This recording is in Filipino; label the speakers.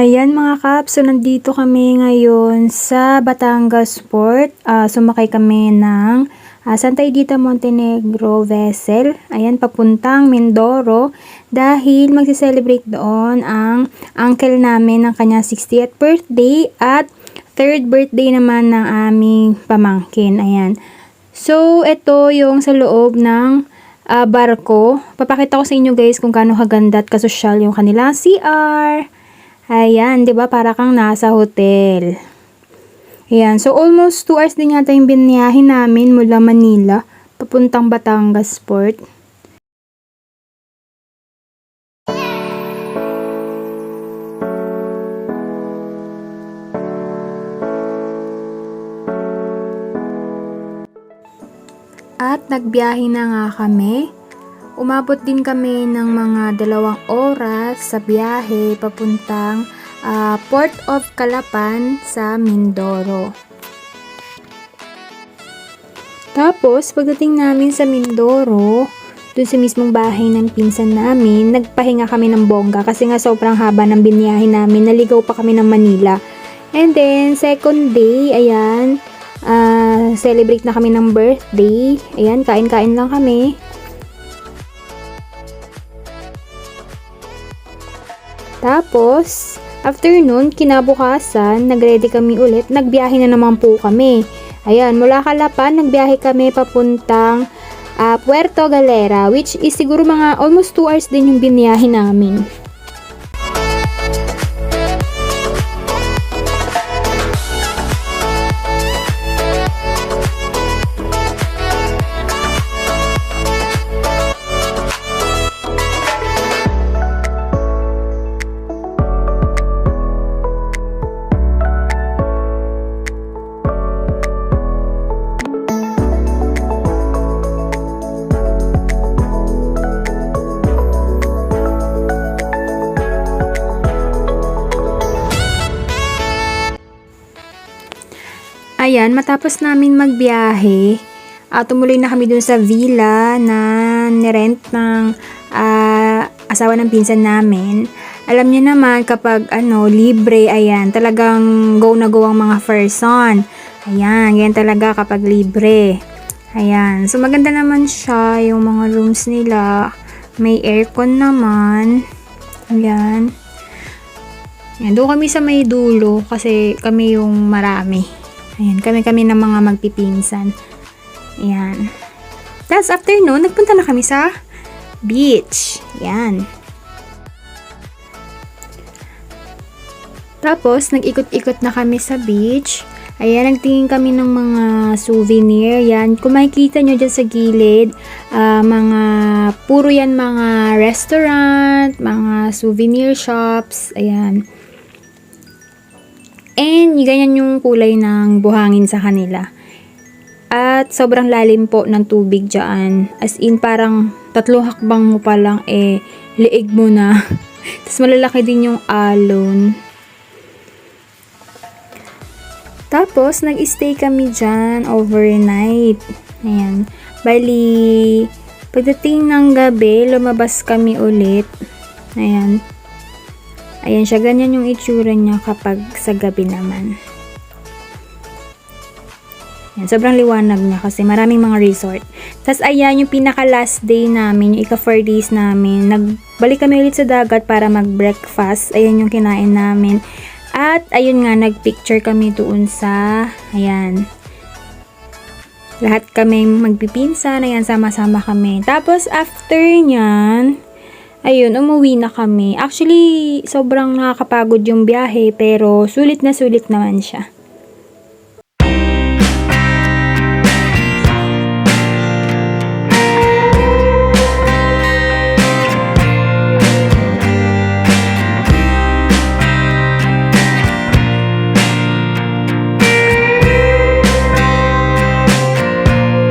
Speaker 1: Ayan mga kaps, so nandito kami ngayon sa Batangas Port. Sumakay kami ng Santa Edita Montenegro vessel. Ayan, papuntang Mindoro dahil magse-celebrate doon ang uncle namin ng kanyang 60th birthday at 3rd birthday naman ng aming pamangkin. Ayan. So, ito yung sa loob ng barko. Papakita ko sa inyo guys kung gaano kaganda at kasosyal yung kanilang CR. Ayan, 'di ba? Para kang nasa hotel. Ayan, so almost 2 hours din yata yung biniyahin namin mula Manila papuntang Batangas Port. At nagbiyahe na nga kami. Umabot din kami ng mga 2 oras sa biyahe papuntang Port of Calapan sa Mindoro. Tapos, pagdating namin sa Mindoro, dun sa mismong bahay ng pinsan namin, nagpahinga kami ng bongga kasi nga sobrang haba ng biniyahe namin. Naligaw pa kami ng Manila. And then, second day, ayan, celebrate na kami ng birthday. Ayan, kain-kain lang kami. Tapos, after nun, kinabukasan, nagready kami ulit. Nagbiyahe na naman po kami. Ayan, mula Calapan, nagbiyahe kami papuntang Puerto Galera, which is siguro mga almost 2 hours din yung biniyahe namin. Ayan, matapos namin magbiyahe, tumuloy na kami dun sa villa na nirent ng asawa ng pinsan namin. Alam niyo naman kapag libre, ayan, talagang go na go ang mga person. Ayan, ganyan talaga kapag libre. Ayan, so maganda naman siya, yung mga rooms nila. May aircon naman. Ayan. Ayan, doon kami sa may dulo kasi kami yung marami. Ayan, kami ng mga magpipinsan. Ayan. Tapos after nun, nagpunta na kami sa beach. Ayan. Tapos, nag-ikot-ikot na kami sa beach. Ayan, nagtingin kami ng mga souvenir. Ayan, kung makikita nyo dyan sa gilid, puro yan mga restaurant, mga souvenir shops. Ayan. And ganyan yung kulay ng buhangin sa kanila. At sobrang lalim po ng tubig dyan. As in parang 3 hakbang mo pa lang liig mo na. Tapos malalaki din yung alon. Tapos nag-stay kami dyan overnight. Ayan. Bali, pagdating ng gabi, lumabas kami ulit. Ayan. Ayan siya, ganyan yung itsura niya kapag sa gabi naman. Ayan, sobrang liwanag niya kasi maraming mga resort. Tapos ayan yung pinaka last day namin, yung ika 4 days namin. Nagbalik kami ulit sa dagat para mag-breakfast. Ayan yung kinain namin. At ayun nga, nagpicture kami doon sa, ayan. Lahat kami magpipinsan, ayan, sama-sama kami. Tapos after nyan, ayun, umuwi na kami. Actually, sobrang nakakapagod yung biyahe, pero sulit na sulit naman siya.